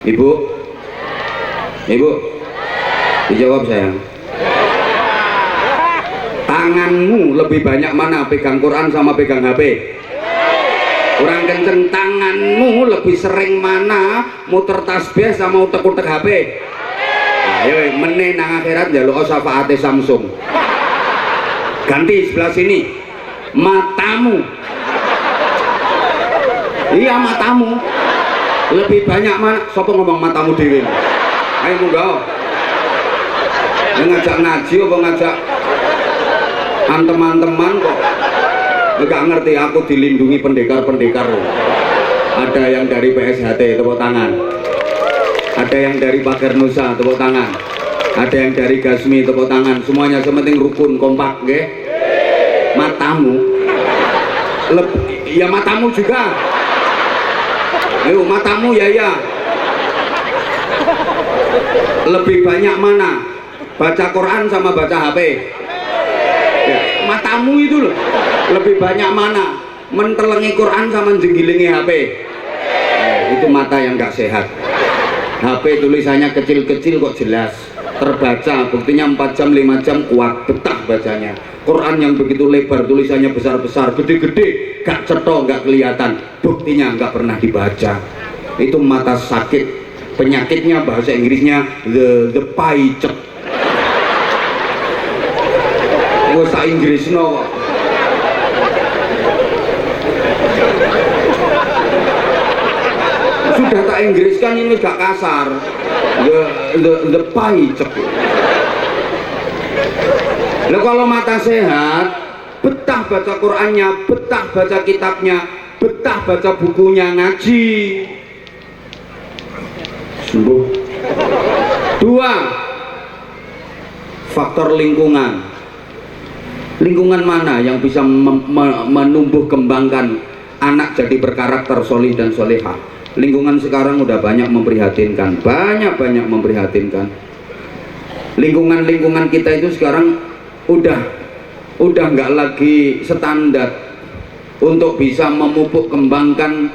Ibu, ibu, dijawab sayang. Tanganmu lebih banyak mana, pegang Quran sama pegang HP? Kurang kenceng. Tanganmu lebih sering mana, muter tasbih sama utek-utek HP? Ayo meneh nang akhirat njaluk syafaate Samsung. Ganti sebelah sini. Matamu. Iya, matamu lebih banyak mana? Sopo ngomong matamu dewe? Ayo munggah. Ngajak ngaji apa ngajak teman-teman kok? Enggak ngerti, aku dilindungi pendekar-pendekar. Ada yang dari PSHT, tepuk tangan. Ada yang dari Pagar Nusa, tepuk tangan. Ada yang dari Gasmi, tepuk tangan. Semuanya sementing rukun, kompak, nggih. Matamu, ya matamu juga. Ayo matamu ya. Lebih banyak mana? Baca Quran sama baca HP? Ya, matamu itu loh. Lebih banyak mana? Mentelengi Quran sama jenggilingi HP? Itu mata yang nggak sehat. HP tulisannya kecil-kecil kok jelas, terbaca, buktinya 4 jam 5 jam kuat, betah bacanya. Quran yang begitu lebar, tulisannya besar-besar, gede-gede, gak cetok, gak kelihatan, buktinya gak pernah dibaca. Itu mata sakit. Penyakitnya bahasa Inggrisnya the paicek. Bahasa Inggris no. Sudah tak Inggris kan ini gak kasar. The paicek. Nah, kalau mata sehat, betah baca Qurannya, betah baca kitabnya, betah baca bukunya, ngaji. Sembuh. 2. Faktor lingkungan. Lingkungan mana yang bisa menumbuh kembangkan anak jadi berkarakter solih dan solehah? Lingkungan sekarang udah banyak memprihatinkan, banyak memprihatinkan. Lingkungan kita itu sekarang udah nggak lagi standar untuk bisa memupuk kembangkan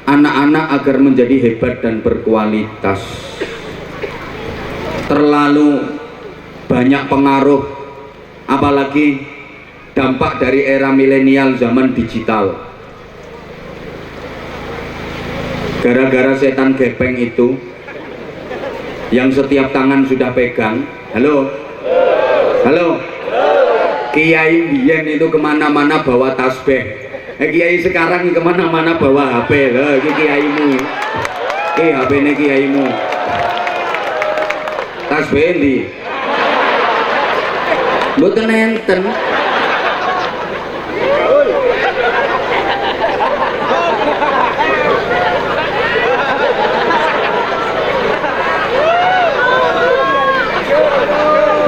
anak-anak agar menjadi hebat dan berkualitas. Terlalu banyak pengaruh, apalagi dampak dari era milenial zaman digital. Gara-gara setan gepeng itu yang setiap tangan sudah pegang. Halo Kiai biyen itu kemana-mana bawa tasbih. Kiai sekarang kemana-mana bawa HP. Loh, ini kiaimu. HP ini kiaimu. Tasbih ndi? Mboten enten.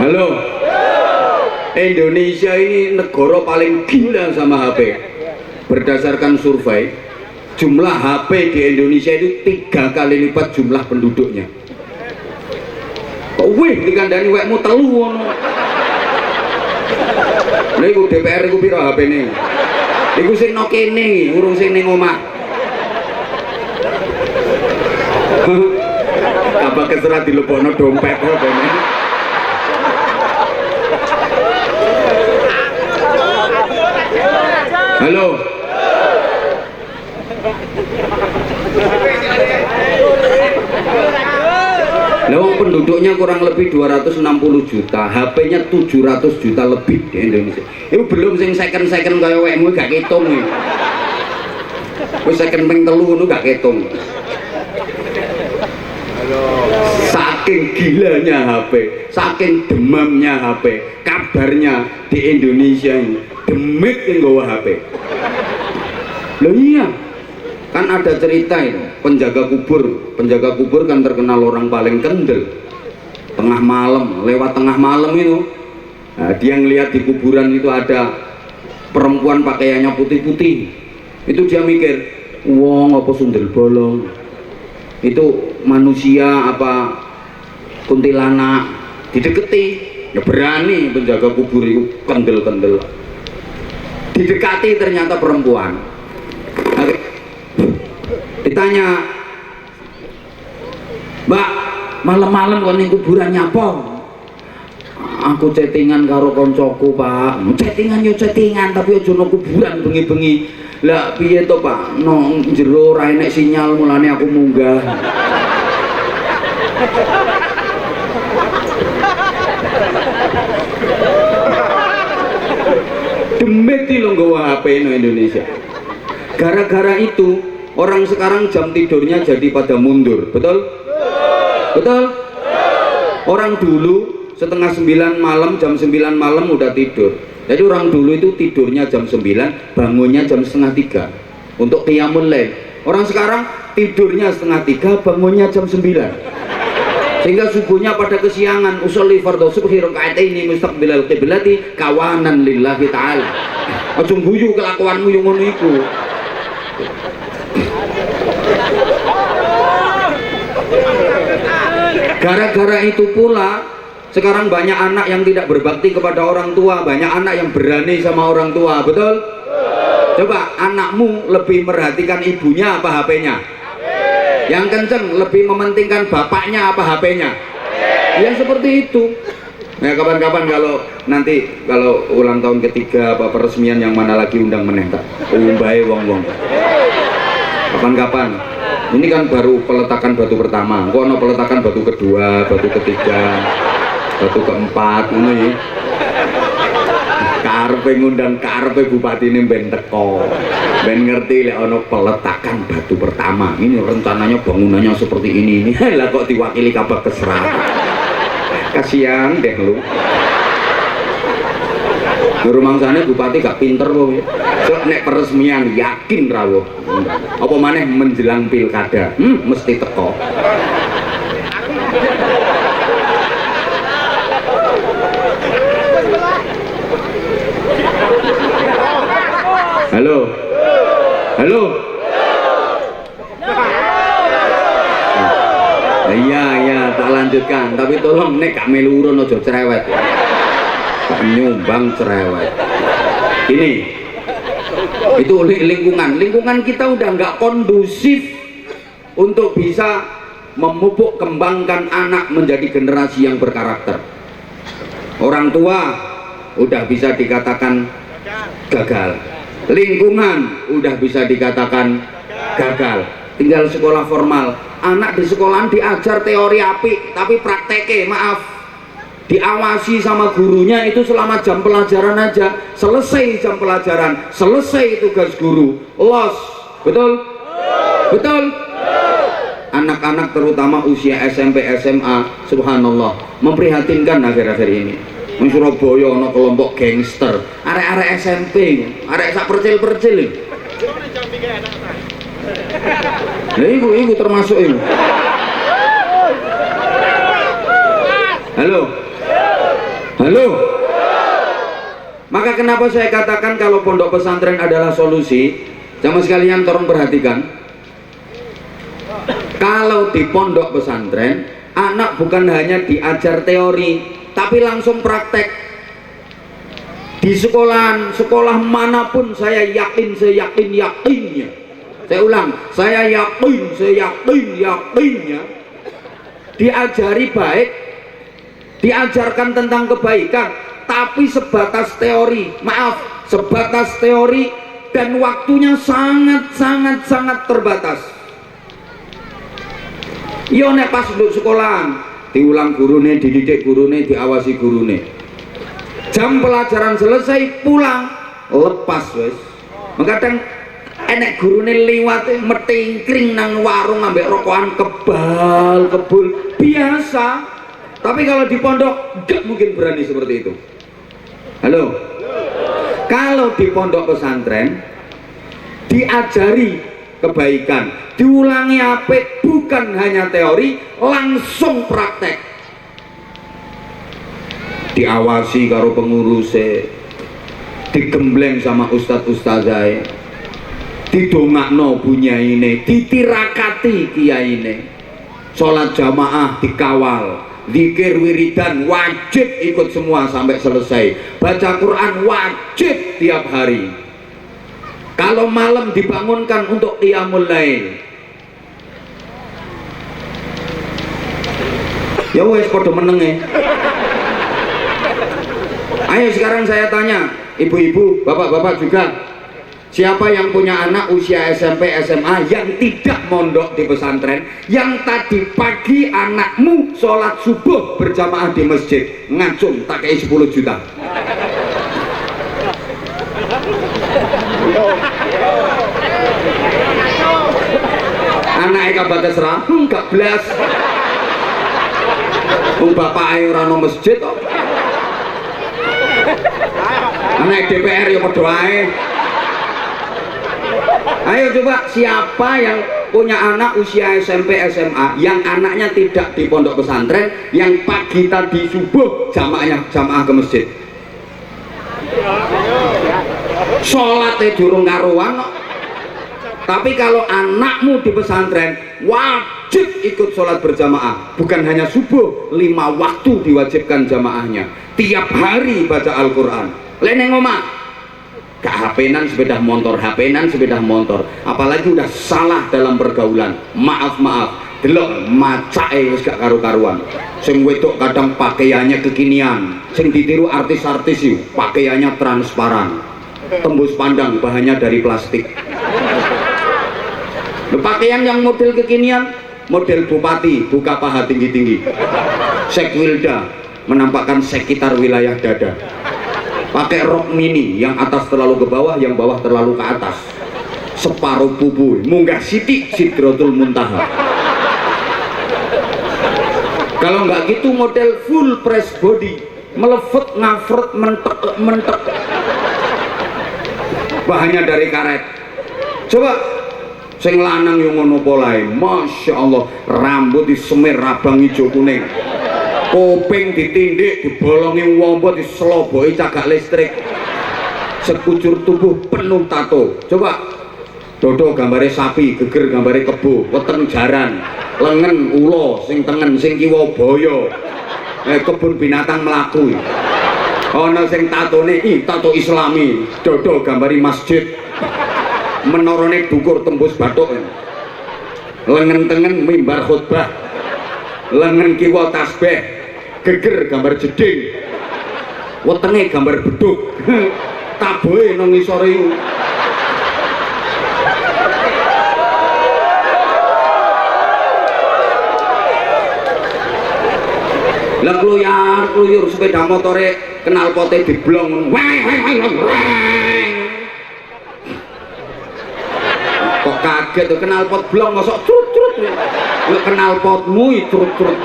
Halo. Indonesia ini negara paling gila sama HP. Berdasarkan survei, jumlah HP di Indonesia itu 3 kali lipat jumlah penduduknya. Kok wih dikandani wekmu telu ngono. Lha iku DPR iku piro HP-ne? Iku sing nang kene, urung sing ning omah. Apa keserah dilebokno dompet kok kene. Halo. Nah, penduduknya kurang lebih 260 juta, HP-nya 700 juta lebih di Indonesia. Itu belum sing second kaya wekmu gak ketung iki. Wis second ping 3 ngono gak ketung. Saking gilanya HP, saking demamnya HP, kabarnya di Indonesia ini demit yang bawa HP. Loh iya, kan ada cerita itu, penjaga kubur kan terkenal orang paling kendel. Tengah malam, lewat tengah malam itu, nah, dia ngelihat di kuburan itu ada perempuan pakaiannya putih-putih. Itu dia mikir, wong apa sundel bolong? Itu manusia apa kuntilanak? Dideketi, ya berani penjaga kubur itu kendel-kendel. Didekati ternyata perempuan. Ditanya, Mbak, malam-malam kok ning kuburan nyapa? Aku chattingan karo koncoku, Pak. Chattingan yo chattingan, tapi aja nang kuburan bengi-bengi. Lah piye to, Pak? Nang jero ora enek sinyal mulane aku munggah. Demeti lo nggawa HP no Indonesia. Gara-gara itu orang sekarang jam tidurnya jadi pada mundur, betul? Betul? Orang dulu setengah 9 malam, jam 9 malam udah tidur. Jadi orang dulu itu tidurnya jam 9, bangunnya jam setengah 3 untuk qiyamul lail. Orang sekarang tidurnya setengah 3, bangunnya jam 9, sehingga subuhnya pada kesiangan. Usolli fardhu subhi raka'ataini mustaqbilal qiblati kawanan lillahi ta'ala. Aja guyu kelakuanmu yang ngono iku. Gara-gara itu pula sekarang banyak anak yang tidak berbakti kepada orang tua, banyak anak yang berani sama orang tua, betul? Coba anakmu lebih merhatikan ibunya apa HP-nya? Yang kenceng lebih mementingkan bapaknya apa HP-nya? Ya seperti itu. Nah kapan-kapan kalau ulang tahun ketiga apa peresmian yang mana lagi undang meneh tak umbahe wong-wong. Kapan-kapan. Ini kan baru peletakan batu pertama. Kok ono peletakan batu kedua, batu ketiga, batu keempat ngono ya. Karepe ngundang karepe bupatine ben teko. Ben ngerti lek ono peletakan batu pertama. Ini rencananya bangunannya seperti ini. Lah kok diwakili Kabag Kesra. Kasihan deh lu. Rumangsane bupati gak pinter kok. Sok nek peresmian yakin rawuh. Apa maneh menjelang pilkada, mesti teko. Halo. Halo. Iya, tak lanjutkan. Tapi tolong nek gak melu urun aja cerewet. Gak nyumbang cerewet. Ini itu lingkungan kita udah nggak kondusif untuk bisa memupuk kembangkan anak menjadi generasi yang berkarakter. Orang tua udah bisa dikatakan gagal, lingkungan udah bisa dikatakan gagal, tinggal sekolah formal. Anak di sekolahan diajar teori apik tapi prakteknya maaf diawasi sama gurunya itu selama jam pelajaran aja. Selesai jam pelajaran, selesai tugas guru, los. Betul? Betul? Anak-anak terutama usia SMP SMA, subhanallah, memprihatinkan akhir-akhir ini. Di Surabaya ada kelompok gangster, arek-arek SMP, arek sak percil-percil. Nah ibu termasuk ibu. Halo. Halo. Maka kenapa saya katakan kalau pondok pesantren adalah solusi? Sama sekalian tolong perhatikan. Kalau di pondok pesantren, anak bukan hanya diajar teori, tapi langsung praktek. Di sekolah manapun saya yakinnya. Saya ulang, saya yakinnya diajari baik, diajarkan tentang kebaikan, tapi sebatas teori, sebatas teori dan waktunya sangat terbatas. Yo nek pas duduk sekolahan, diulang gurune, dididik gurune, diawasi gurune. Jam pelajaran selesai, pulang, lepas wes. Kadang enek gurune liwat metingkring nang warung ambek rokokan kebul biasa. Tapi kalau di pondok gak mungkin berani seperti itu. Halo. Kalau di pondok pesantren diajari kebaikan, diulangi apik, bukan hanya teori, langsung praktek. Diawasi karo pengurusnya, digembleng sama ustadz-ustadzai, didongakno bunyaine, ditirakati kiyaine, sholat jamaah dikawal, zikir wiridan wajib ikut semua sampai selesai, baca Quran wajib tiap hari. Kalau malam dibangunkan untuk qiyamul lail, Ya wes padha menenge. Ayo sekarang saya tanya, ibu-ibu, bapak-bapak juga. Siapa yang punya anak usia SMP, SMA yang tidak mondok di pesantren, yang tadi pagi anakmu sholat subuh berjamaah di masjid, ngacung tak kayak 10 juta. Anaknya kabatas enggak belas. Bapak ayo rano masjid kok. Anak DPR ya padha wae. Ayo coba, siapa yang punya anak usia SMP SMA yang anaknya tidak di pondok pesantren, yang pagi tadi subuh jamaah ke masjid, sholatnya durung karuan. Tapi kalau anakmu di pesantren wajib ikut sholat berjamaah, bukan hanya subuh, 5 waktu diwajibkan jamaahnya, tiap hari baca Al-Quran. Leneng omah gak HP-nan sepeda motor, apalagi udah salah dalam pergaulan, maaf delok macake wis gak karu-karuan. Sing wedok kadang pakaiannya kekinian, sing ditiru artis-artis yuk pakaiannya transparan, tembus pandang bahannya dari plastik. Pakaian yang model kekinian, model bupati buka paha tinggi-tinggi, Sekwilda menampakkan sekitar wilayah dada, pakai rok mini yang atas terlalu ke bawah, yang bawah terlalu ke atas, separuh bubu munggah sitik Sidratul Muntaha. Kalau nggak gitu model full press body, melefet ngafret mentek bahannya dari karet. Coba sing lanang yang ngono polahe, masya Allah, rambut disemir rabang hijau kuning, kuping ditindik dibolongi wombo diselobohi cagak listrik, sekujur tubuh penuh tato. Coba dodo gambare sapi, geger gambare kebo, weteng jaran, lengen ulo, sing tengen sing kiwa boyo, kebun binatang melaku. Ana sing tatone tato islami, dodo gambari masjid, menorone dukur tembus bathuk, lengen tengen mimbar khutbah, lengen kiwa tasbih, geger gambar jeding, wetenge gambar beduk, tabohe nang ngisore iku. Lah kluyur sepeda motore knalpote diblong. Kok kaget tuh knalpot blong mosok crut-crut. Lho knalpotmu crut-crut.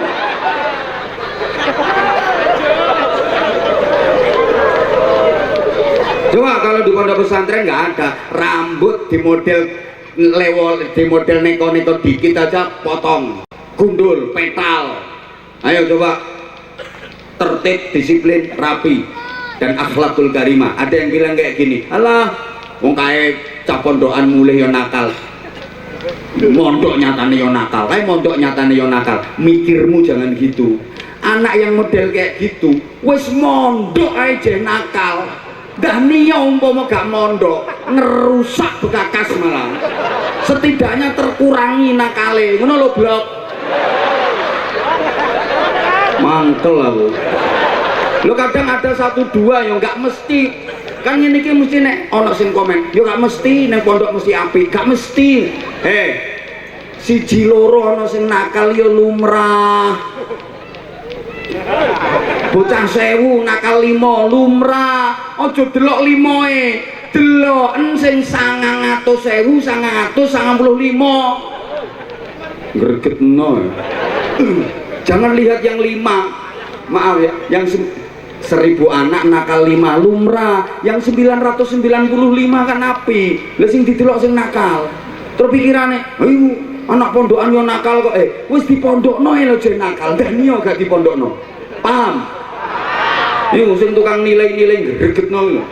Coba kalau di pondok pesantren nggak ada rambut di model lewol, di model neko-neko dikit aja potong, gundul, petal. Ayo coba tertib, disiplin, rapi, dan akhlakul karimah. Ada yang bilang kayak gini, alah wong kae cah pondokan mulih yo nakal, mondok nyatane yo nakal, kae mondok nyatane yo nakal. Mikirmu jangan gitu. Anak yang model kayak gitu wis mondok aja nakal, dah niya umpama gak mondok ngerusak bekakas malah, setidaknya terkurangi nakale, ngono lho blok. Mangkel aku. Lo kadang ada 1-2 yang nggak mesti, kan ini mesti nek ono sing komen, yo nggak mesti neng pondok mesti apik, gak mesti. Siji loro ono sing nakal yo lumrah. Bocah 1000 nakal 5 lumrah. Ojo delok 5e, deloken sing 900.000, 995. Gregetno. Jangan lihat yang 5, maaf ya, yang 1000 anak nakal 5 lumrah, yang 995 kan api. Lah sing didelok sing nakal. Terus pikirane, ayo anak pondokan yo nakal kok, wis dipondokno lho jek nakal, dan yo gak dipondokno. Paham? Yo sing tukang nilai-nilai gregetno lho.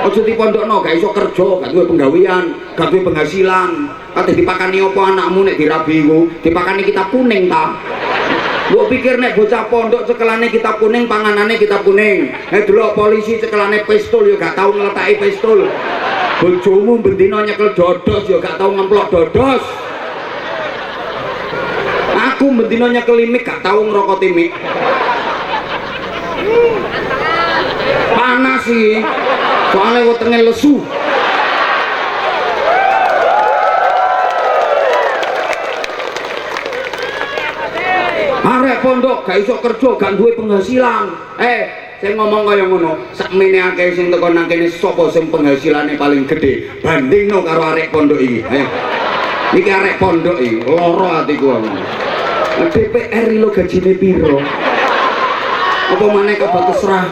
Aja dipondokno, gak iso kerja, gak duwe penggawean, gak duwe penghasilan. Kate dipakani apa anakmu nek dirabi iku? Dipakani kitab kuning ta? Gua pikir nek bocah pondok cekelane kitab kuning, panganane kitab kuning. Delok polisi cekelane pistol yo gak tau ngletaki pistol. Bojomu bendina nyekel dodos yo gak tau ngemplok dodos. Aku Aku bendino nyekel mik gak tau ngrokoti mik. Panas sih. Soalnya wetenge lesu. Arek pondok gak iso kerja, gak duwe penghasilan. Saya ngomong kaya ngono, sakmene akeh sing teko nang kene sapa sing penghasilane paling gede bandingno karo arek pondok iki. Ayo. Iki arek pondok iki, loro atiku aku. DPR lo gajine piro? Apa maneh kebates serah?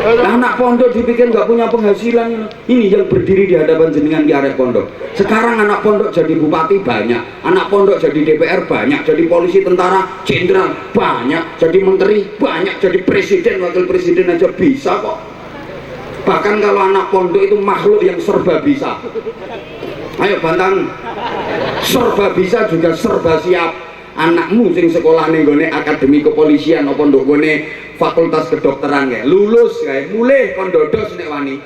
Anak pondok dipikir nggak punya penghasilan, ini yang berdiri di hadapan jenengan di arek pondok. Sekarang anak pondok jadi bupati banyak, anak pondok jadi DPR banyak, jadi polisi, tentara, jenderal banyak, jadi menteri banyak, jadi presiden, wakil presiden aja bisa kok. Bahkan kalau anak pondok itu makhluk yang serba bisa. Ayo bantang, serba bisa juga serba siap. Anakmu sing sekolah ning gone akademi kepolisian apa ndok gone fakultas kedokteran kae lulus kae mulih kon dodos nek wani,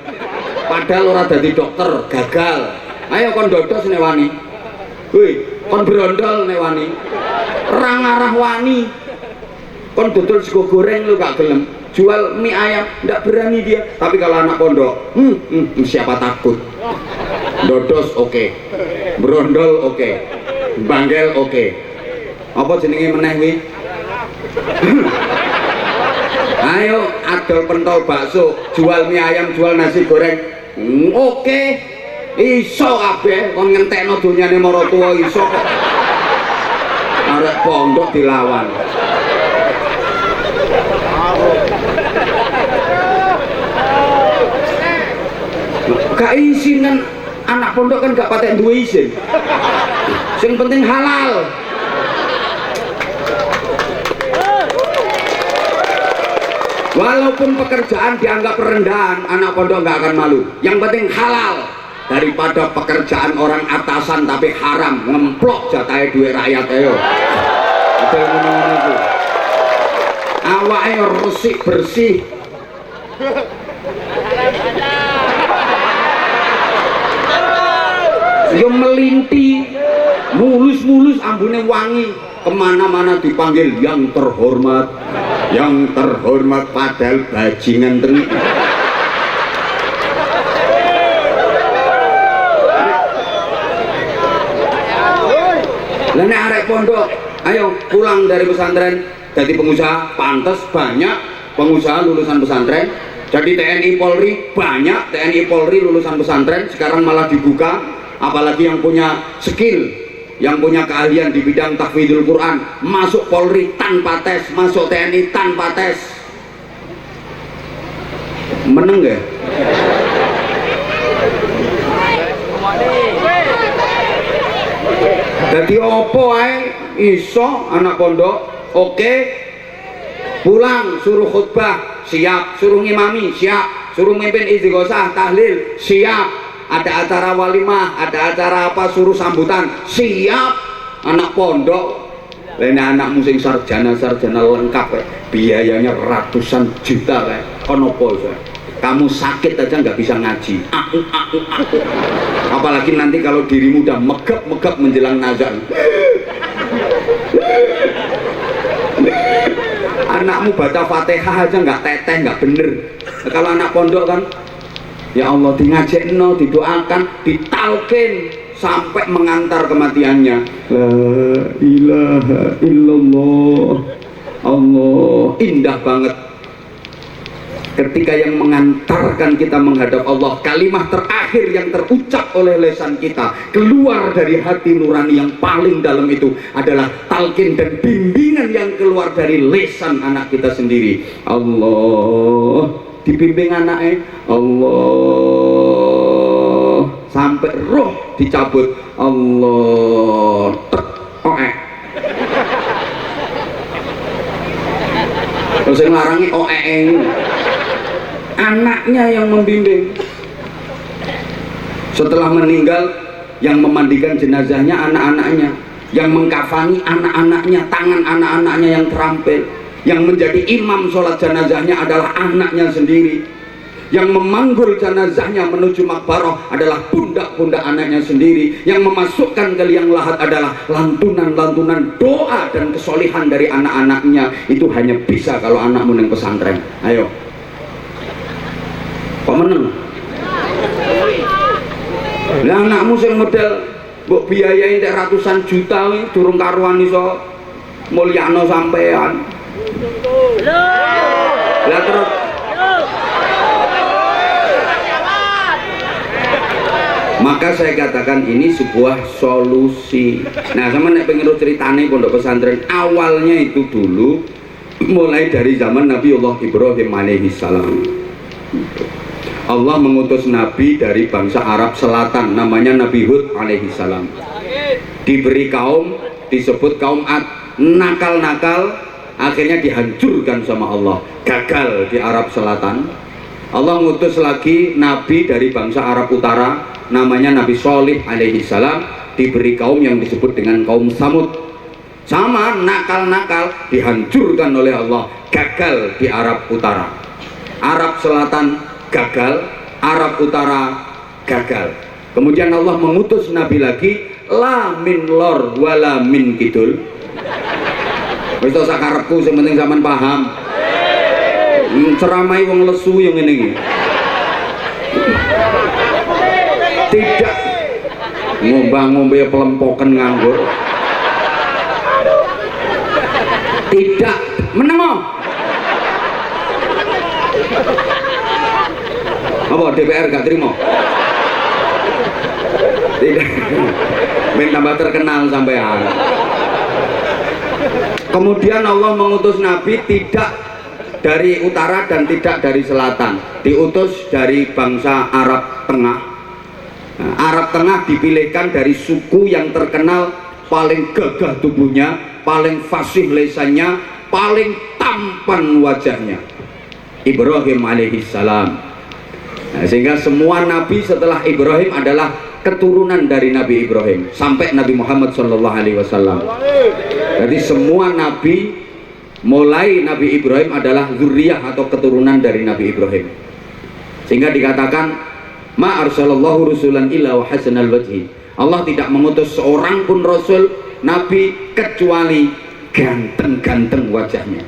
padahal ora dadi dokter gagal. Ayo kon dodos nek wani, woi kon brondol nek wani, ra ngarah wani, kon dodol sego goreng lu gak gelem, jual mie ayam ndak berani dia. Tapi kalau anak pondok siapa takut, dodos oke, brondol oke, banggel oke. Apa jenenge meneh kuwi? Ayo adol pentol bakso, jual mie ayam, jual nasi goreng. Oke. Iso kabeh kon ngentekno donyane maratuwa iso kok. Arek pondok dilawan. Gak isinan anak pondok kan gak patek duwe izin. Sing penting halal. Walaupun pekerjaan dianggap rendahan, anak pondok nggak akan malu. Yang penting halal, daripada pekerjaan orang atasan tapi haram, ngemplok jatahnya duit rakyat. Ayo, itu ngomong itu. Awaknya resik bersih. Yo melinti, mulus-mulus, ambune wangi. Kemana-mana dipanggil yang terhormat, yang terhormat, padahal bajingan tenik. Lah nek arek pondok, ayo pulang dari pesantren jadi pengusaha, pantas banyak pengusaha lulusan pesantren. Jadi TNI Polri banyak TNI Polri lulusan pesantren, sekarang malah dibuka, apalagi yang punya skill, yang punya keahlian di bidang tahfidzul Quran, masuk Polri tanpa tes, masuk TNI tanpa tes. Meneng gak? Jadi opo ae iso anak pondok, oke. Pulang suruh khutbah, siap. Suruh ngimami, siap. Suruh mimpin istighosah, tahlil, siap. Ada acara walimah, ada acara apa, suruh sambutan, siap. Anak pondok, lain anak musing sarjana lengkap, biayanya ratusan juta, konopo. Kamu sakit aja nggak bisa ngaji, apalagi nanti kalau dirimu udah megap menjelang nazar. Anakmu baca Fatihah aja nggak teteh, nggak bener. Kalau anak pondok kan, ya Allah, dingajekno, didoakan, ditalkin sampai mengantar kematiannya. La ilaha illallah. Allah, indah banget ketika yang mengantarkan kita menghadap Allah, kalimat terakhir yang terucap oleh lisan kita, keluar dari hati nurani yang paling dalam itu adalah talqin dan bimbingan yang keluar dari lisan anak kita sendiri. Allah, dibimbing anaknya, Allah, sampai roh dicabut, Allah, tek, terus yang larangi anaknya yang membimbing. Setelah meninggal, yang memandikan jenazahnya anak-anaknya, yang mengkafani anak-anaknya, tangan anak-anaknya yang terampil, yang menjadi imam sholat jenazahnya adalah anaknya sendiri, Yang memanggul jenazahnya menuju makbarah adalah pundak-pundak anaknya sendiri. Yang memasukkan ke liang lahat adalah lantunan-lantunan doa dan kesolihan dari anak-anaknya. Itu hanya bisa kalau anakmu neng pesantren. Ayo, kok meneng? Lah anakmu sing model mbok biayain tek ratusan juta iki durung karuan iso mulyakno sampean. Lah terus maka saya katakan ini sebuah solusi. Nah, sama nek pengen ceritane pondok pesantren awalnya itu dulu mulai dari zaman Nabiullah Ibrahim alaihissalam. Allah mengutus nabi dari bangsa Arab Selatan, namanya Nabi Hud alaihissalam. Diberi kaum, disebut kaum Ad, nakal-nakal, akhirnya dihancurkan sama Allah, gagal di Arab Selatan. Allah mengutus lagi nabi dari bangsa Arab Utara, namanya Nabi Sholih alaihissalam, diberi kaum yang disebut dengan kaum Samud. Sama nakal-nakal, dihancurkan oleh Allah, gagal di Arab Utara. Arab Selatan gagal, Arab Utara gagal. Kemudian Allah mengutus nabi lagi, la min lor wala min kidul. Wis to sakarepku sing penting sampean paham. Ceramai wong lesu yang ini. Tidak ngombang-ngombe pelempoken nganggur. Tidak menengo. Apa DPR gak terima? Tidak. Ben tambah terkenal sampean. Kemudian Allah mengutus nabi tidak dari utara dan tidak dari selatan, diutus dari bangsa Arab Tengah. Nah, Arab Tengah dipilihkan dari suku yang terkenal paling gagah tubuhnya, paling fasih lesannya, paling tampan wajahnya, Ibrahim alaihissalam. Nah, sehingga semua nabi setelah Ibrahim adalah keturunan dari Nabi Ibrahim sampai Nabi Muhammad SAW. Jadi semua nabi mulai Nabi Ibrahim adalah zuriyah atau keturunan dari Nabi Ibrahim. Sehingga dikatakan ma arsalallahu rusulan illa wa hasanal wajhi. Allah tidak mengutus seorang pun rasul nabi kecuali ganteng-ganteng wajahnya.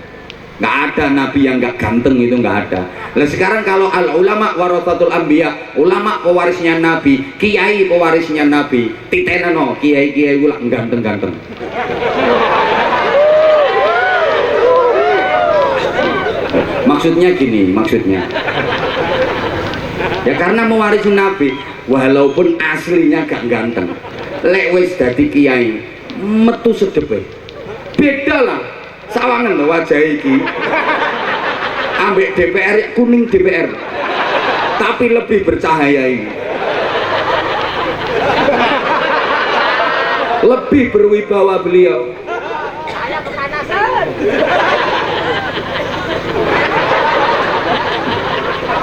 Nggak ada nabi yang nggak ganteng, itu nggak ada. Nah sekarang kalau al ulama warathatul anbiya, ulama pewarisnya nabi, kiai pewarisnya nabi, titenano kiai-kiai ulah ganteng-ganteng. Maksudnya gini, maksudnya ya karena mewarisi nabi, walaupun aslinya gak ganteng, lek wis dadi kiai metu sedepe beda lah sawangan lho wajah iki ambek DPR kuning DPR tapi lebih bercahaya ini, lebih berwibawa beliau. Saya kepanasan.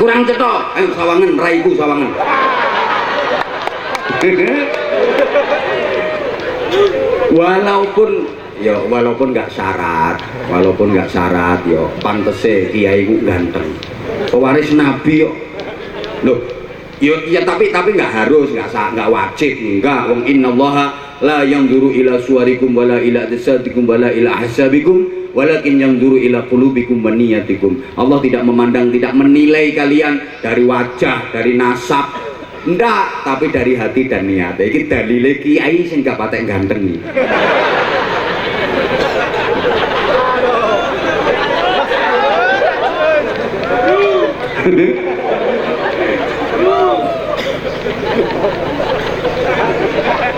Kurang cetok, ayo sawangan, raiku sawangan. walaupun nggak syarat, yo pantese kiai ku ganteng, pewaris nabi yo, loh, yo ya tapi nggak harus, nggak wajib, enggak. Wong innallaha la yanzuru ila suwarikum wala ila jasadikum wala ila ahsabikum walakin yanzuru ila qulubikum wa niyatikum. Allah tidak memandang, tidak menilai kalian dari wajah, dari nasab, enggak, tapi dari hati dan niat. Iki dalile kiai sing gak patek ganteng iki.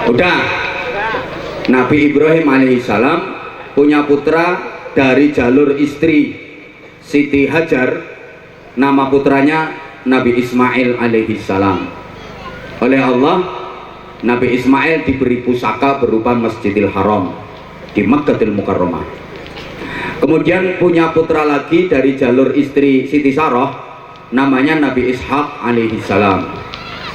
Udah, Nabi Ibrahim alaihissalam punya putra dari jalur istri Siti Hajar, nama putranya Nabi Ismail alaihissalam. Oleh Allah, Nabi Ismail diberi pusaka berupa Masjidil Haram di Makkahul Mukarramah. Kemudian punya putra lagi dari jalur istri Siti Sarah, namanya Nabi Ishak alaihissalam.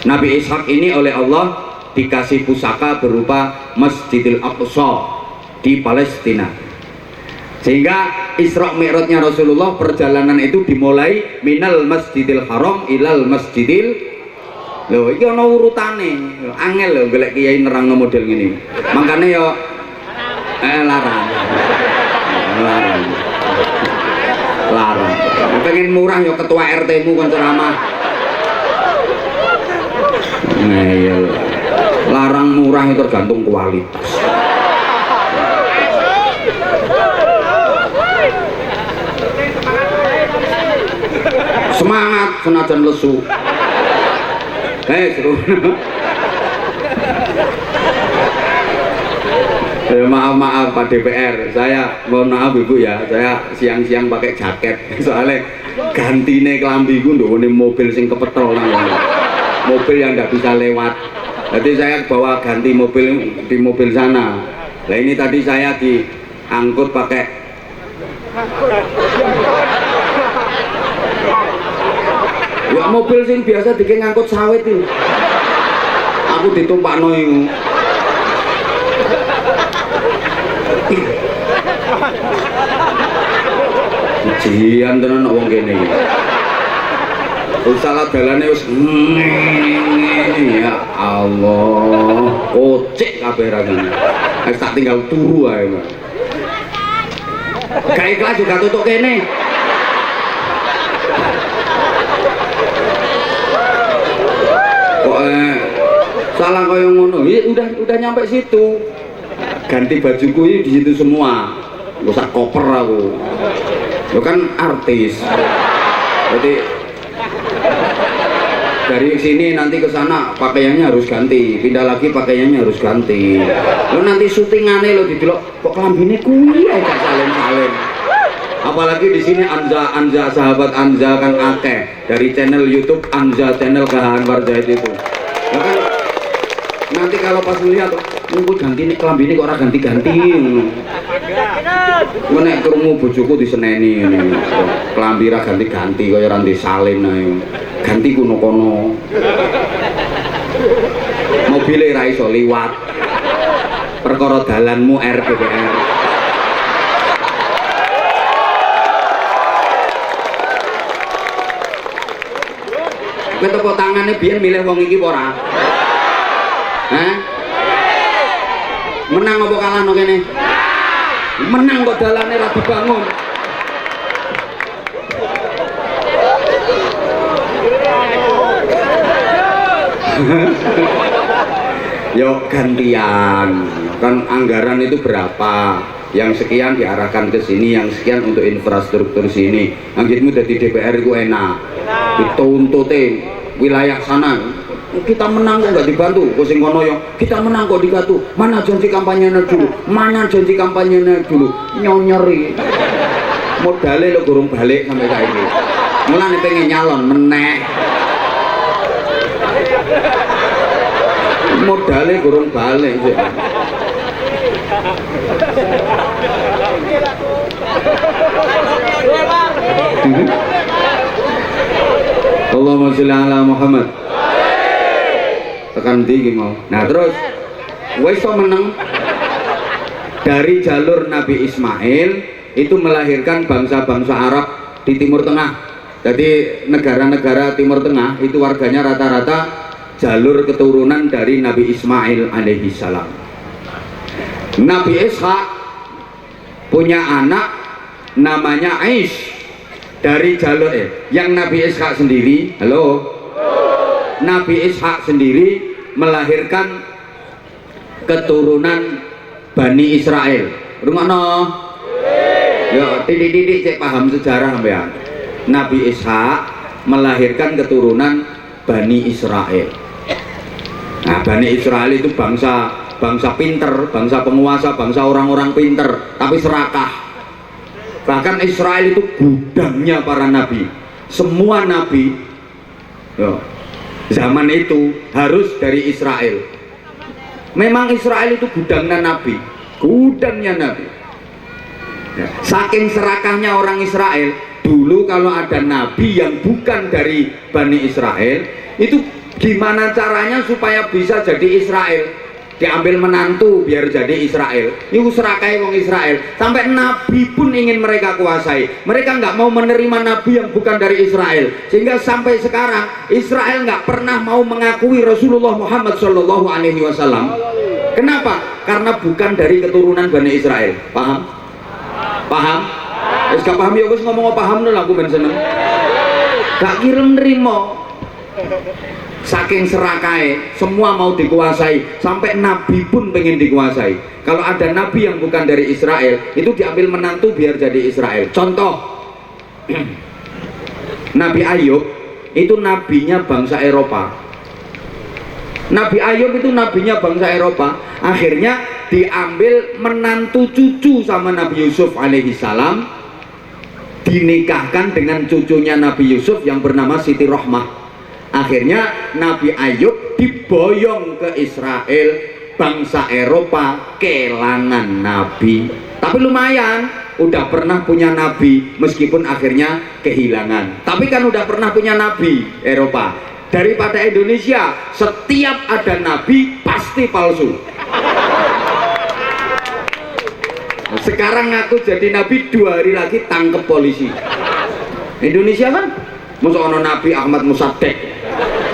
Nabi Ishak ini oleh Allah dikasih pusaka berupa Masjidil Aqsa di Palestina. Sehingga Isra Mi'rajnya Rasulullah perjalanan itu dimulai minal Masjidil Haram ilal Masjidil. Lho iki ana urutane. Angel lho golek kiai nerangno model ngene. Makane yo larang. Larang. Larang. Pengen murah yo ketua RT-mu kon ceramah. Ngeyel. Larang murah itu tergantung kualitas. Semangat senajan lesu. Seru. Maaf Pak DPR, saya mohon maaf Ibu ya, saya siang-siang pakai jaket soalnya gantine kelambiku ndone mobil sing kepetel nang mobil yang nggak bisa lewat. Jadi saya bawa ganti mobil di mobil sana. Nah ini tadi saya diangkut pakai ya mobil sing biasa dike ngangkut sawit itu. Aku ditumpakno iku. Ujian tenan wong kene iki. Wis salah dalane wis ngene ya Allah. Kocek kabeh rasane. Wis tak tinggal turu ae, Mas. Gak ikhlas juga tutuk kene. Salah koyo ngono. Udah nyampe situ. Ganti bajuku ini di situ semua. Gak usah koper aku. Lo kan artis. Jadi dari sini nanti ke sana pakaiannya harus ganti, pindah lagi pakaiannya harus ganti. Lo nanti syutingane lo didelok kok kelambine kuwi ae gak salin-salin. Apalagi di sini Anza sahabat Anza kan akeh dari channel YouTube Anza channel Gahan Warjahit itu. Ya kan nanti kalau pas melihat nunggu ganti nih kelambine kok ora ganti-ganti. Gue nek krungu bojoku diseneni ngene. Kelambi ra ganti-ganti kaya ora disalin ae. Ganti kono-kono. Mobile ra iso liwat. Perkara dalanmu RDPR. Kowe tepuk tangane biyen milih wong iki apa ora? Hah? Menang apa kalah no kene? Menang kok dalane ra dibangun. Yo gantian. Kan anggaran itu berapa? Yang sekian diarahkan ke sini, yang sekian untuk infrastruktur sini. Anggitmu dari DPR itu enak. Dituntute wilayah sana. Kita menang kok nggak dibantu, pusing kono yo. Kita menang kok digatu. Mana janji kampanyenya dulu? Mana janji kampanyenya dulu? Nyonyeri. Modalnya lo gurung balik sampai kayak gitu. Mulane pengen nyalon meneh. Modalnya gurung balik sih. Allahumma sholli ala Muhammad. Tekan tinggi mau. Nah terus wis menang dari jalur Nabi Ismail itu melahirkan bangsa-bangsa Arab di Timur Tengah. Jadi negara-negara Timur Tengah itu warganya rata-rata jalur keturunan dari Nabi Ismail alaihi salam. Nabi Ishak punya anak namanya Aish dari jalur yang Nabi Ishak sendiri. Halo. Nabi Ishak sendiri melahirkan keturunan Bani Israel. Rungokno. Yo, titik-titik cek paham sejarah sampean. Nabi Ishak melahirkan keturunan Bani Israel. Nah, Bani Israel itu bangsa pinter, bangsa penguasa, bangsa orang-orang pinter, tapi serakah. Bahkan Israel itu gudangnya para nabi. Semua nabi yo, zaman itu harus dari Israel. Memang Israel itu gudangnya nabi, gudangnya nabi. Ya, saking serakahnya orang Israel, dulu kalau ada nabi yang bukan dari Bani Israel, itu gimana caranya supaya bisa jadi Israel? diambil menantu biar jadi Israel. Itu serakai wong Israel. Sampai Nabi pun ingin mereka kuasai. Mereka nggak mau menerima Nabi yang bukan dari Israel. Sehingga sampai sekarang Israel nggak pernah mau mengakui Rasulullah Muhammad Shallallahu Alaihi Wasallam. Kenapa? Karena bukan dari keturunan Bani Israel. Paham? Paham? Wis gak paham ya wis ngomong paham lho aku ben seneng. Gak kirim nerimo. Saking serakai, semua mau dikuasai, sampai Nabi pun pengen dikuasai. Kalau ada Nabi yang bukan dari Israel, itu diambil menantu biar jadi Israel. Contoh, Nabi Ayub itu nabinya bangsa Eropa. Nabi Ayub itu nabinya bangsa Eropa. Akhirnya diambil menantu cucu sama Nabi Yusuf alaihi salam, dinikahkan dengan cucunya Nabi Yusuf yang bernama Siti Rohmah. Akhirnya Nabi Ayub diboyong ke Israel, bangsa Eropa kelangan Nabi. Tapi lumayan, udah pernah punya Nabi meskipun akhirnya kehilangan. Tapi kan udah pernah punya Nabi Eropa. Daripada Indonesia, setiap ada Nabi pasti palsu. Sekarang aku jadi Nabi 2 hari lagi tangkep polisi. Indonesia kan, masa ono Nabi Ahmad Musaddiq,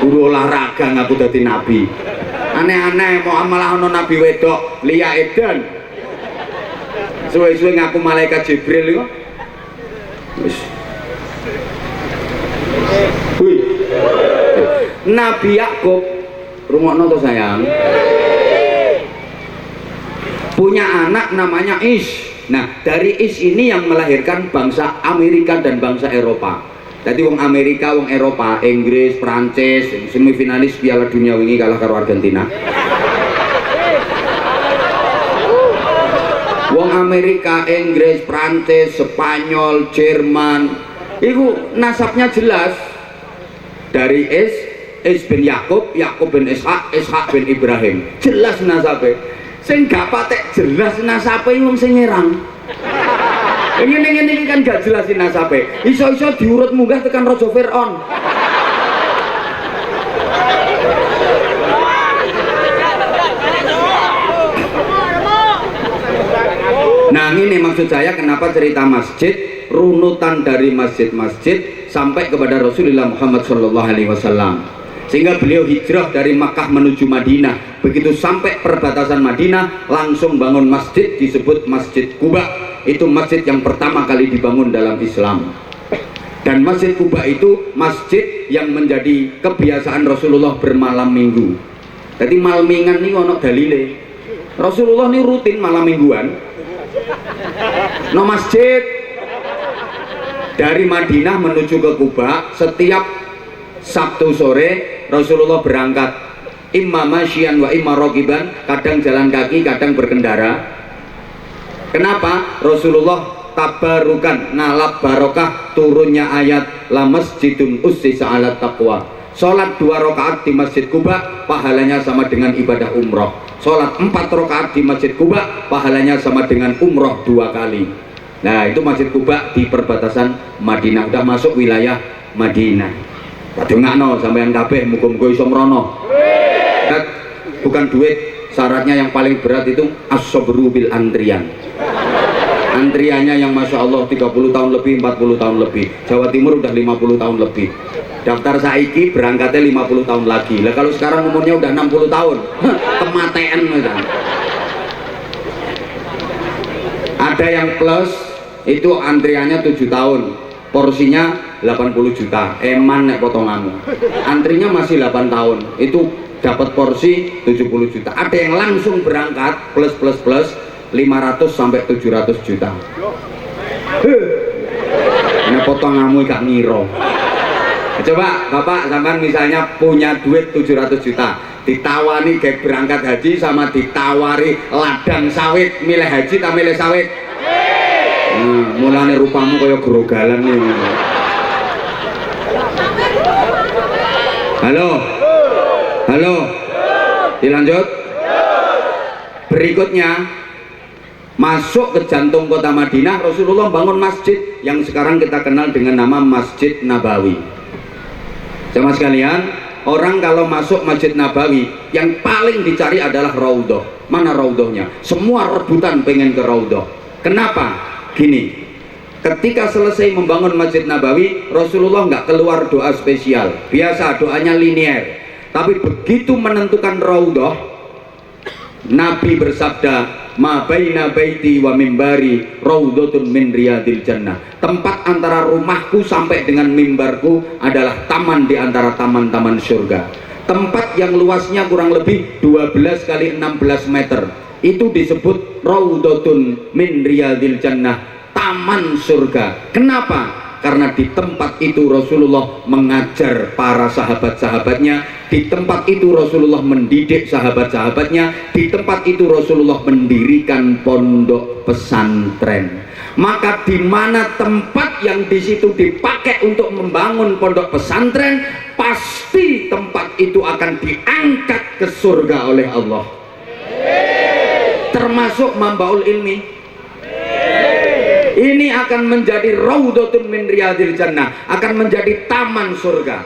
guru olahraga ngaku dadi nabi. Aneh-aneh, mau malah ono nabi wedok Lia Eden. Suwe-suwe ngaku malaikat Jibril itu. Wis. Hui. Nabi Yakub, rungokno to sayang. Punya anak namanya Is. Nah, dari Is ini yang melahirkan bangsa Amerika dan bangsa Eropa. Jadi wong Amerika, wong Eropa, Inggris, Prancis, semifinalis Piala Dunia wingi kalah karo Argentina. Wong Amerika, Inggris, Prancis, Spanyol, Jerman, itu nasabnya jelas. Dari Is bin Yakub, Yakub bin Ishak, Ishak bin Ibrahim. Jelas nasabnya. Sing gak patek jelas nasabnya wong sing nyerang. Ini kan gak jelasin nasabe. Iso-iso diurut munggah tekan Raja Fir'aun. Nah ini maksud saya kenapa cerita masjid, runutan dari masjid-masjid sampai kepada Rasulullah Muhammad SAW. Sehingga beliau hijrah dari Makkah menuju Madinah. Begitu sampai perbatasan Madinah, langsung bangun masjid disebut Masjid Quba. Itu masjid yang pertama kali dibangun dalam Islam. Dan Masjid Quba itu masjid yang menjadi kebiasaan Rasulullah bermalam minggu. Jadi malmingan ini ono dalile. Rasulullah ini rutin malam mingguan no masjid. Dari Madinah menuju ke Quba, setiap Sabtu sore Rasulullah berangkat, imma masyian wa imma raqiban, kadang jalan kaki, kadang berkendara. Kenapa? Rasulullah tabarukan, ngalap barokah turunnya ayat la masjidun ussisa ala taqwa. Sholat 2 rakaat di Masjid Quba pahalanya sama dengan ibadah umroh. Sholat 4 rakaat di Masjid Quba pahalanya sama dengan umroh 2 kali. Nah itu Masjid Quba di perbatasan Madinah, udah masuk wilayah Madinah. Padungakno sampeyan kabeh muga-muga iso mrono. Bukan duit, syaratnya yang paling berat itu as-sabru bil antrian. Antriannya yang Masya Allah 30 tahun lebih, 40 tahun lebih. Jawa Timur udah 50 tahun lebih. Daftar saiki berangkatnya 50 tahun lagi. Lah kalau sekarang umurnya udah 60 tahun, kematean kan. Ada yang plus itu antriannya 7 tahun, porsinya 80 juta. Eman nek potonganmu. Antrinya masih 8 tahun, itu dapat porsi 70 juta. Ada yang langsung berangkat plus 500 sampai 700 juta. Ini potonganmu gak ngiro. Coba Bapak sampean misalnya punya duit 700 juta, ditawani kayak berangkat haji sama ditawari ladang sawit, milih haji tak milih sawit? Mulane rupamu kayak grogalan nih. Halo, dilanjut. Berikutnya masuk ke jantung kota Madinah, Rasulullah bangun masjid yang sekarang kita kenal dengan nama Masjid Nabawi. Sama sekalian, orang kalau masuk Masjid Nabawi yang paling dicari adalah raudhah. Mana raudhahnya? Semua rebutan pengen ke raudhah. Kenapa? Gini, ketika selesai membangun Masjid Nabawi, Rasulullah nggak keluar doa spesial, biasa doanya linier. Tapi begitu menentukan raudhah, Nabi bersabda, ma baina baiti wa mimbari raudhatun min riyadil jannah. Tempat antara rumahku sampai dengan mimbarku adalah taman di antara taman-taman surga. Tempat yang luasnya kurang lebih 12 kali 16 meter. Itu disebut raudhatun min riyadil jannah, taman surga. Kenapa? Karena di tempat itu Rasulullah mengajar para sahabat-sahabatnya, di tempat itu Rasulullah mendidik sahabat-sahabatnya, di tempat itu Rasulullah mendirikan pondok pesantren. Maka di mana tempat yang di situ dipakai untuk membangun pondok pesantren, pasti tempat itu akan diangkat ke surga oleh Allah. Termasuk Mambaul Ilmi. Ini akan menjadi raudhatun min riyadil jannah, akan menjadi taman surga.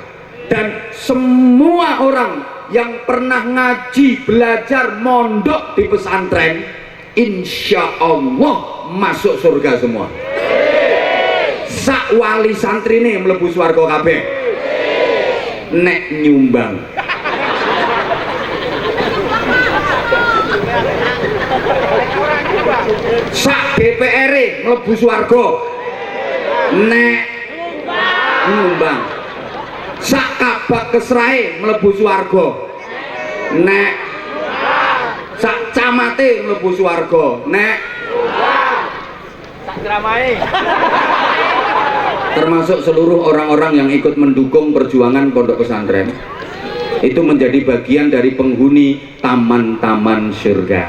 Dan semua orang yang pernah ngaji, belajar, mondok di pesantren, insya Allah masuk surga semua. Sak wali santri ini mlebu swarga kabeh nek nyumbang. Sak DPR mlebu swarga nek nyumbang. Sak kabak kesrae mlebu swarga nek, sak camate mlebu swarga nek, sak gramae. Termasuk seluruh orang-orang yang ikut mendukung perjuangan pondok pesantren itu menjadi bagian dari penghuni taman-taman surga.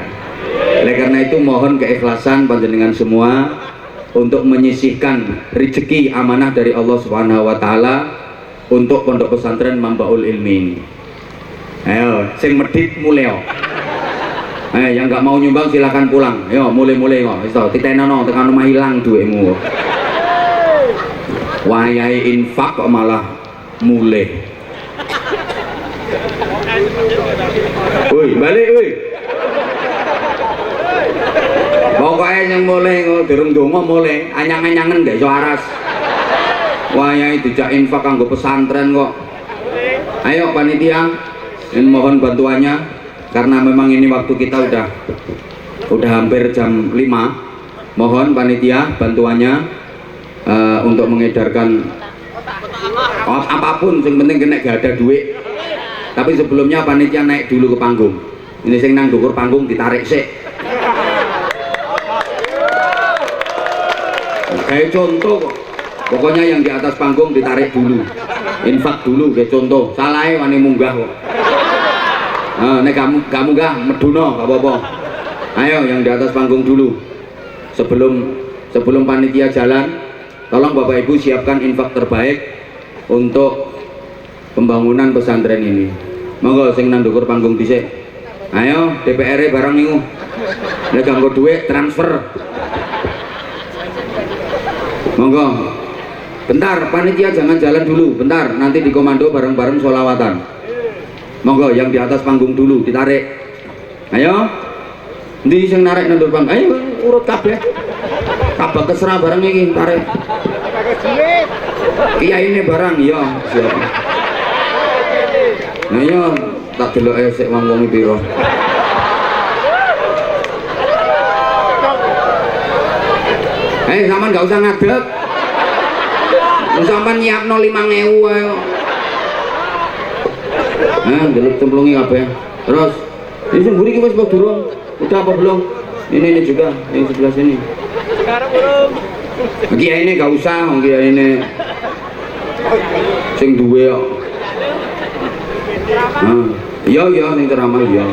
Oleh karena itu mohon keikhlasan panjenengan semua untuk menyisihkan rezeki amanah dari Allah Subhanahu wa taala untuk pondok pesantren Mambaul Ilmi ini. Ayo, sing medit mulai. Yang nggak mau nyumbang silahkan pulang. Ayo, mulai kok. Wis to, titenono tekan omah ilang duitmu. Wayahe infak kok malah mulai. Woi, balik woi. Pokoknya yang mulai durung donga mulai anyang-anyangan gak iso aras. Wayahe dijak infak kanggo pesantren kok. Ayo panitia, ini mohon bantuannya karena memang ini waktu kita udah hampir jam 5. Mohon panitia bantuannya untuk mengedarkan apapun, yang penting kena gak ada duit. Tapi sebelumnya panitia naik dulu ke panggung. Ini sing nang dhuwur panggung ditarik sik. Kayak contoh kok. Pokoknya yang di atas panggung ditarik dulu. Infak dulu kayak contoh. Salahe wani munggah kok. Nek kamu munggah meduno gak apa-apa. Ayo yang di atas panggung dulu. Sebelum panitia jalan, tolong Bapak Ibu siapkan infak terbaik untuk pembangunan pesantren ini. Monggo sing nang dhuwur panggung dhisik. Ayo DPR barang niku. Nek gak nggo duit transfer. Monggo. Bentar, panitia jangan jalan dulu. Bentar, nanti dikomando bareng-bareng sholawatan. Monggo yang di atas panggung dulu ditarik. Ayo. Ndi sing narik nang dhuwur panggung? Ayo urut kabeh. Kabeh keserah bareng iki tarik. Kiai ini barang ya. Siap. Nah iya, tak deloke sik wong-wong pira. Sampean gak usah ngadeg. Sampean nyiapno 5.000 ae kok. Delok cemplungi kabeh. Terus, ini sing mburi iki wis apa durung? Udah apa belum? Ini juga, yang sebelah sini. Sekarang belum. Kiai ini gak usah, kiai ini sing duwe kok. Iya sing ceramah iya.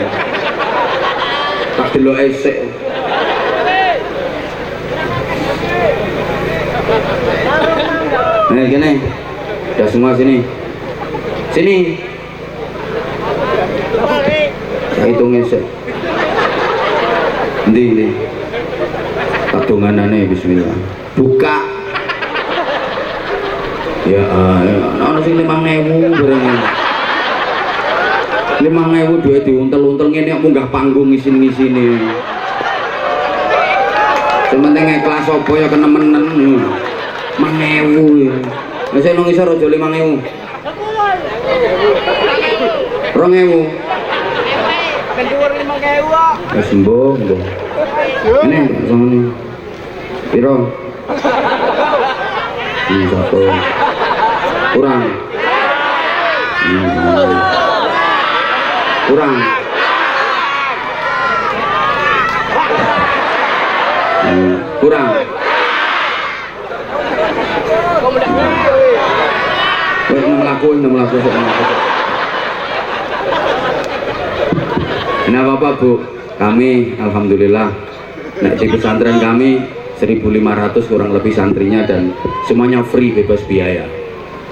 Tak delok esek. Gini. Ya semua sini. Sini. Tak hitung esek. Ndi. Tak donganane bismillah. Buka. Ya, ana sing 5.000 bareng. 5.000 duit diuntel-untel ngene kok munggah panggung ngisin-ngisini. Sementing ikhlas apa ya kenemenen. 5.000. Lah saya nang isor aja 5.000. 2.000. Penjual 5.000 kok. Ya sembuh. Ini sama nih. Piro? Ini satu. Kurang. Kurang. Kurang. Wes 6 laku. Nah Bapak Bu, kami alhamdulillah di pesantren kami 1.500 kurang lebih santrinya dan semuanya free, bebas biaya.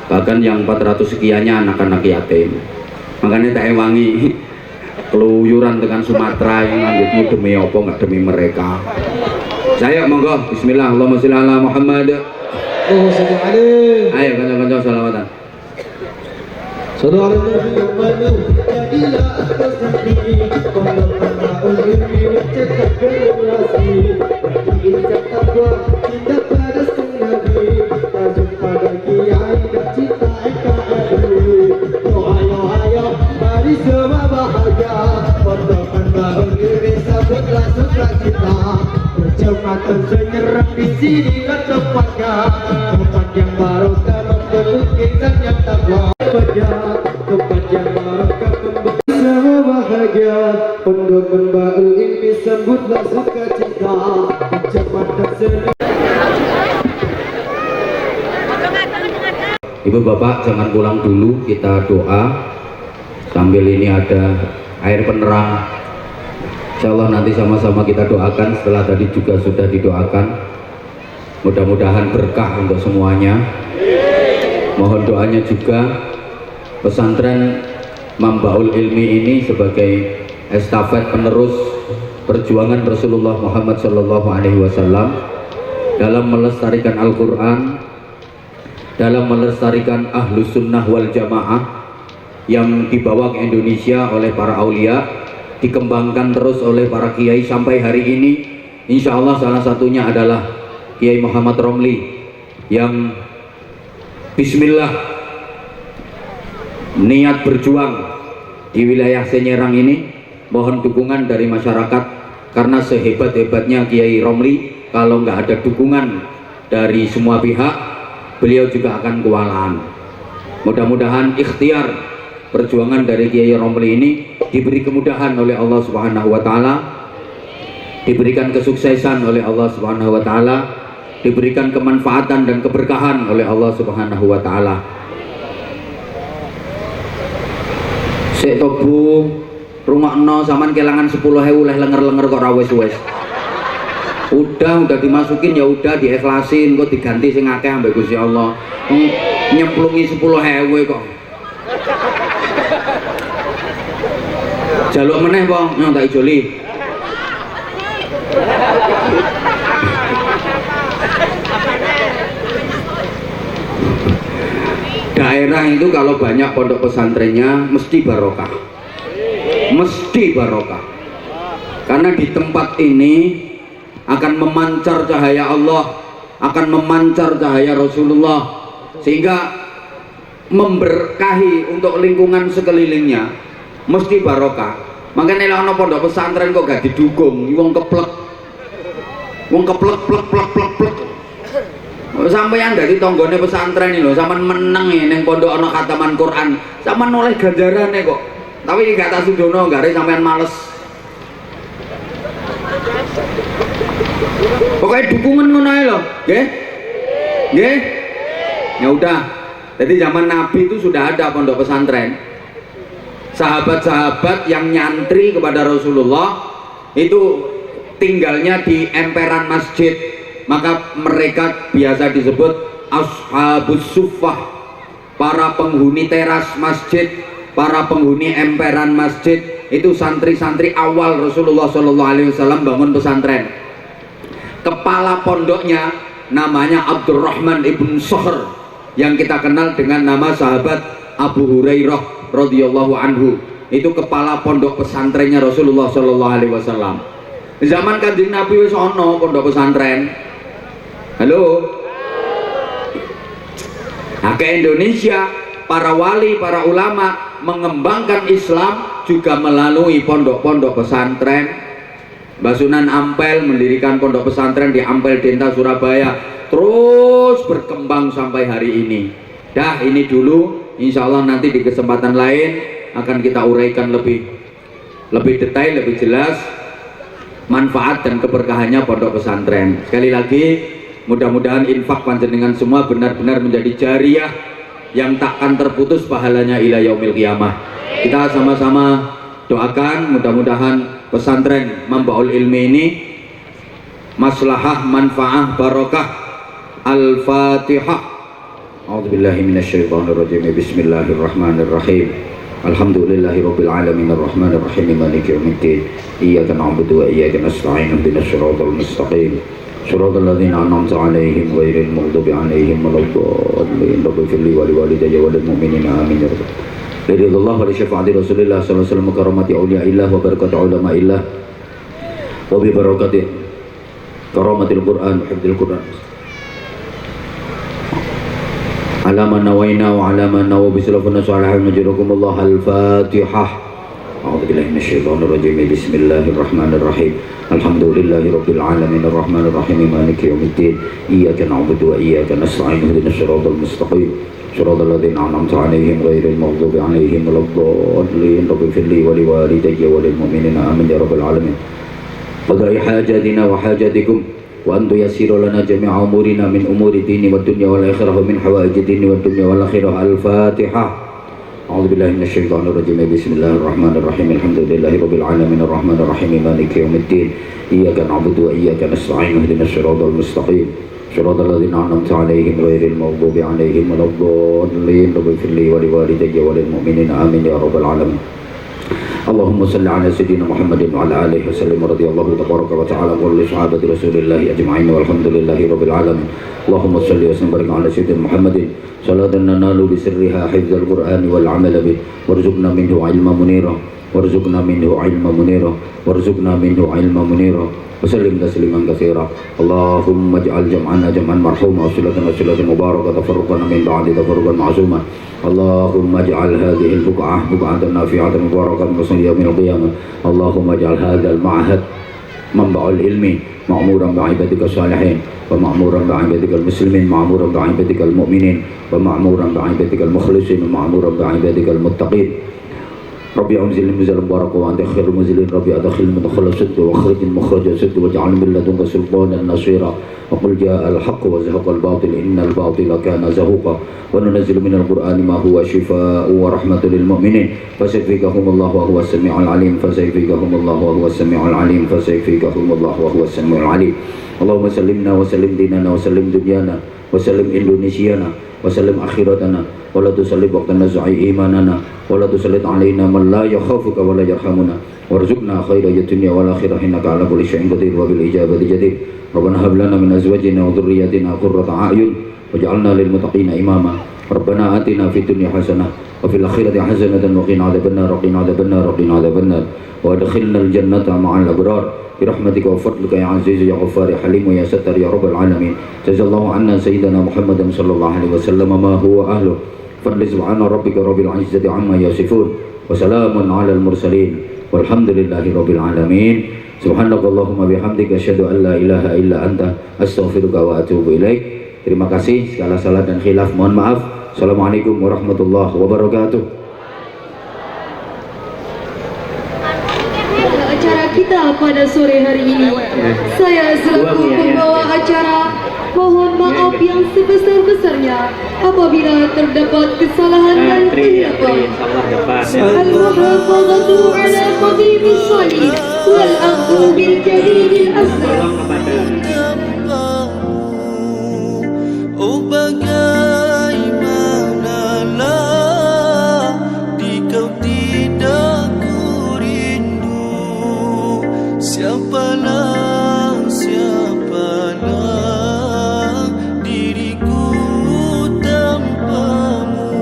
Bahkan yang 400 sekiannya anak-anak yatim. Makanya tak ewangi keluyuran dengan Sumatera yang lanjutmu demi apa nggak demi mereka. Saya monggo bismillah, Allahumma sholli ala Muhammad. Oh, sedang ada. Ayo kanca-kanca salawatan. Saudara Nabi yang manu, jadilah atas negeri. Kalau pernah ilmi mencetak generasi, bagi injak takwa, cinta pada sang Nabi, tajuk pada kiai dan cinta NKRI. Oh ayo, mari semua bahagia, pondokan baru ilmi sambutlah sukacita. Berjemaatan senyerang di sini tempatnya, tempat yang barokah membentuk kita yang takwa. Tempat yang barokah membuat semua bahagia. Pondokan Baul Ilmi sambutlah sukacita. Kecepatan seni. Ibu bapak jangan pulang dulu, kita doa sambil ini ada air penerang. Insya Allah nanti sama-sama kita doakan. Setelah tadi juga sudah didoakan, mudah-mudahan berkah untuk semuanya. Mohon doanya juga. Pesantren Mambaul Ilmi ini sebagai estafet penerus perjuangan Rasulullah Muhammad SAW dalam melestarikan Al-Quran, dalam melestarikan Ahlus Sunnah wal Jamaah yang dibawa ke Indonesia oleh para aulia, dikembangkan terus oleh para kiai sampai hari ini. Insya Allah salah satunya adalah Kiai Muhammad Romli yang bismillah niat berjuang di wilayah Senyerang ini. Mohon dukungan dari masyarakat, karena sehebat-hebatnya Kiai Romli, kalau nggak ada dukungan dari semua pihak, beliau juga akan kewalahan. Mudah-mudahan ikhtiar perjuangan dari Kiai Romli ini diberi kemudahan oleh Allah Subhanahu wa Ta'ala, diberikan kesuksesan oleh Allah Subhanahu wa Ta'ala, diberikan kemanfaatan dan keberkahan oleh Allah Subhanahu wa Ta'ala. Sik to Bu, rungokno sampean kelangan 10.000 leh lenger-lenger kok ra wis-wis. Udah dimasukin ya udah, diikhlasin, kok diganti sing akeh ambek Gusti Allah. Nyemplungi 10.000 kok. Jaluk meneh po, nyong tak ijoli. Daerah itu kalau banyak pondok pesantrennya mesti barokah, karena di tempat ini akan memancar cahaya Allah, akan memancar cahaya Rasulullah, sehingga memberkahi untuk lingkungan sekelilingnya, mesti barokah. Makanya lah ono pondok pesantren kok gak didukung, wong keplek plek. Sampeyan dari tonggone pesantren ini loh, sampean meneng ning pondok ana khataman Quran, sampean oleh ganjarane kok. Tapi gak tak sudono, gare sampean males. Pokoknya dukungan ngono ae lho, nggih? Nggih? Ya udah. Jadi zaman Nabi itu sudah ada pondok pesantren. Sahabat-sahabat yang nyantri kepada Rasulullah itu tinggalnya di emperan masjid. Maka mereka biasa disebut ashabus suffah, para penghuni teras masjid, para penghuni emperan masjid. Itu santri-santri awal Rasulullah SAW bangun pesantren. Kepala pondoknya namanya Abdurrahman ibn Sakhr, yang kita kenal dengan nama sahabat Abu Hurairah radhiyallahu anhu. itu kepala pondok pesantrennya Rasulullah Shallallahu Alaihi Wasallam. Zaman Kanjeng Nabi wis ono pondok pesantren. Halo. Nah, ke Indonesia para wali, para ulama mengembangkan Islam juga melalui pondok-pondok pesantren. Basunan Ampel mendirikan pondok pesantren di Ampel Denta Surabaya, terus berkembang sampai hari ini. Dah ini dulu, insya Allah nanti di kesempatan lain akan kita uraikan lebih detail, lebih jelas manfaat dan keberkahannya pondok pesantren. Sekali lagi, mudah-mudahan infak panjenengan semua benar-benar menjadi jariah yang takkan terputus pahalanya ila yaumil qiyamah. Kita sama-sama doakan mudah-mudahan pesantren Mambaul Ilmi ini maslahah, manfaah, barokah. Al-Fatihah. A'udzubillahi minasyaitonirrajim. Bismillahirrahmanirrahim. Alhamdulillahirabbil alamin arrahmanir rahim maliki yaumiddin. Iyyaka na'budu wa iyyaka nasta'in. Ihdinas siratal mustaqim. Shiratal ladzina an'amta 'alaihim ghairil maghdubi 'alaihim waladdallin. Rabbighfir li wa liwalidayya wa lil mu'minina amin ya rabbal alamin. Ridallah wa li syafaati Rasulillah sallallahu alaihi wasallam karamati auliyaillah wa barakati ulama'illah wa bi barakati karamatil Qur'an wa hifdzil Qur'an. Alama nawaina wa alama nawa bisalafuna salihah majrukumullah. Al-Fatihah. A'udzubillahi minasyaitonir rajim. Bismillahirrahmanirrahim. Alhamdulillahi rabbil alamin arrahmanir rahim maliki yaumiddin. Iyyaka na'budu wa iyyaka nasta'in. Ihdinas siratal mustaqim. Shiratal ladzina an'amta 'alaihim ghairil maghdubi 'alaihim waladdallin. Rabbighfir li wa liwalidayya wa lil mu'minina amin ya rabbal alamin. Qadai hajatina wa hajatikum وأن تيسر لنا جميع أمورنا من أمور الدين والدنيا والآخرة ومن حوائج الدين والدنيا والآخرة. الفاتحة. أعوذ بالله من الشيطان الرجيم. بسم الله الرحمن الرحيم. الحمد لله رب العالمين الرحمن الرحيم مالك يوم الدين. إياك نعبد وإياك نستعين. اهدنا الصراط المستقيم صراط الذين أنعمت عليهم غير المغضوب عليهم ولا الضالين. رب اغفر لي ولوالدي وللمؤمنين آمين يا رب العالمين. اللهم صل على سيدنا محمد وعلى آله وسلم. رضي الله تبارك وتعالى عن صحابة رسول الله أجمعين والحمد لله رب العالمين. اللهم صل وسلم وبارك على سيدنا محمد صلاة ننال بسرها حفظ القرآن والعمل به وارزقنا منه علما منيرا وارزقنا منه علما منيرا وارزقنا منه علما منيرا وسلم تسليما كثيرا. اللهم اجعل جمعنا جمعا مرحوما وصلتنا صلة مباركة تفرقنا من بعد تفرقا معصوما. اللهم اجعل هذه البقعة بقعة نافعة مباركة وصل يوم القيامة. اللهم اجعل هذا المعهد منبع العلم معمورا بعبادك الصالحين ومعمورا بعبادك المسلمين معمورا بعبادك المؤمنين ومعمورا بعبادك المخلصين ومعمورا بعبادك المتقين. ربي أنزل منزل مبارك وأنت خير المنزلين. ربي أدخل مدخل الصدق واخرج مخرج الصدق واجعل من لدنك سلطانا نصيرا. وقل جاء الحق وزهق الباطل إن الباطل كان زهوقا. وننزل من القرآن ما هو شفاء ورحمة للمؤمنين فسيكفيكهم الله وهو السميع العليم فسيكفيكهم الله وهو السميع العليم فسيكفيكهم الله وهو السميع العليم. اللهم سلمنا وسلم ديننا وسلم دنيانا وسلم إندونيسيانا وسلم آخرتنا ولا تسلط وقتنا زعي إيماننا ولا تسلط علينا من لا يخافك ولا يرحمنا وارزقنا خير الدنيا والآخرة إنك على كل شيء قدير وبالإجابة جدير. ربنا هب لنا من أزواجنا وذرياتنا قرة أعين واجعلنا للمتقين إماما. ربنا آتنا في الدنيا حسنة وفي الآخرة حسنة وقنا عذاب النار وقنا عذاب النار وقنا عذاب النار وادخلنا الجنة مع الأبرار برحمتك وفضلك يا عزيز يا غفار يا حليم يا ستر يا رب العالمين. جزا الله عنا سيدنا محمد صلى الله عليه وسلم ما هو أهله. فضل سبحان ربك رب العزة عما يصفون وسلام على المرسلين والحمد لله رب العالمين. سبحانك اللهم بحمدك أشهد أن لا إله إلا أنت أستغفرك وأتوب إليك. Terima kasih, segala salah dan khilaf mohon maaf. Assalamualaikum warahmatullahi wabarakatuh. Acara kita pada sore hari ini, saya selaku pembawa acara mohon maaf yang sebesar-besarnya apabila terdapat kesalahan dan kehilafan. Al-muhafazatu ala qadimis salih wal akhdhu bil jadidil asli. Oh bagaimanalah dikau tidak ku rindu. Siapalah diriku tanpamu.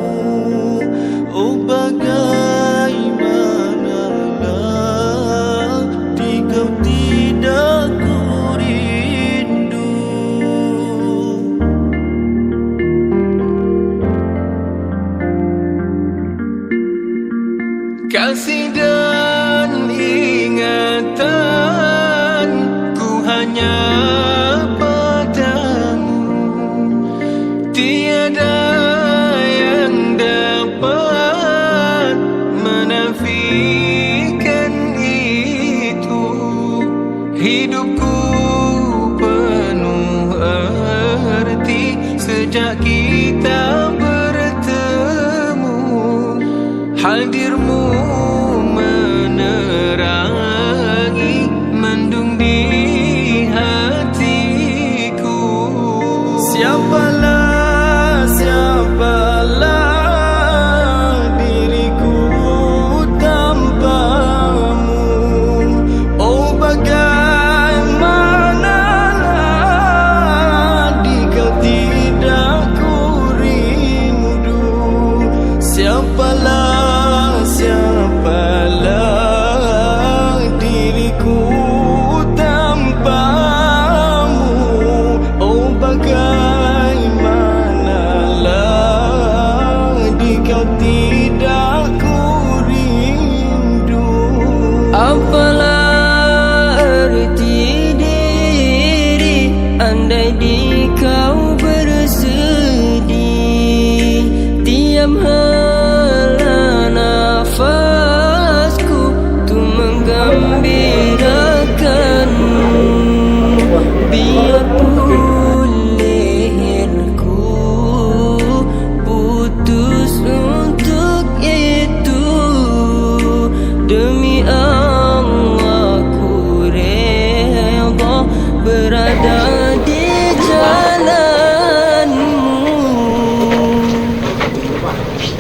Oh bagaimana Kasih dan ingatan ku hanya padamu, tiada yang dapat menafikan itu. Hidupku penuh arti sejak kita bertemu. Hadirmu menerangi mendung di hatiku. Siapalah diriku tanpamu. Oh bagaimanalah jika tidak ku rindu. Siapalah diriku tanpamu. Oh bagaimanalah jika tidak ku rindu. Apalah arti diri andai di kau bersedih. Tiap hela nafasku tu menggembirakanmu. Biarpun leherku putus untuk itu, demi Allah ku rela berada di jalanmu. Terima kasih.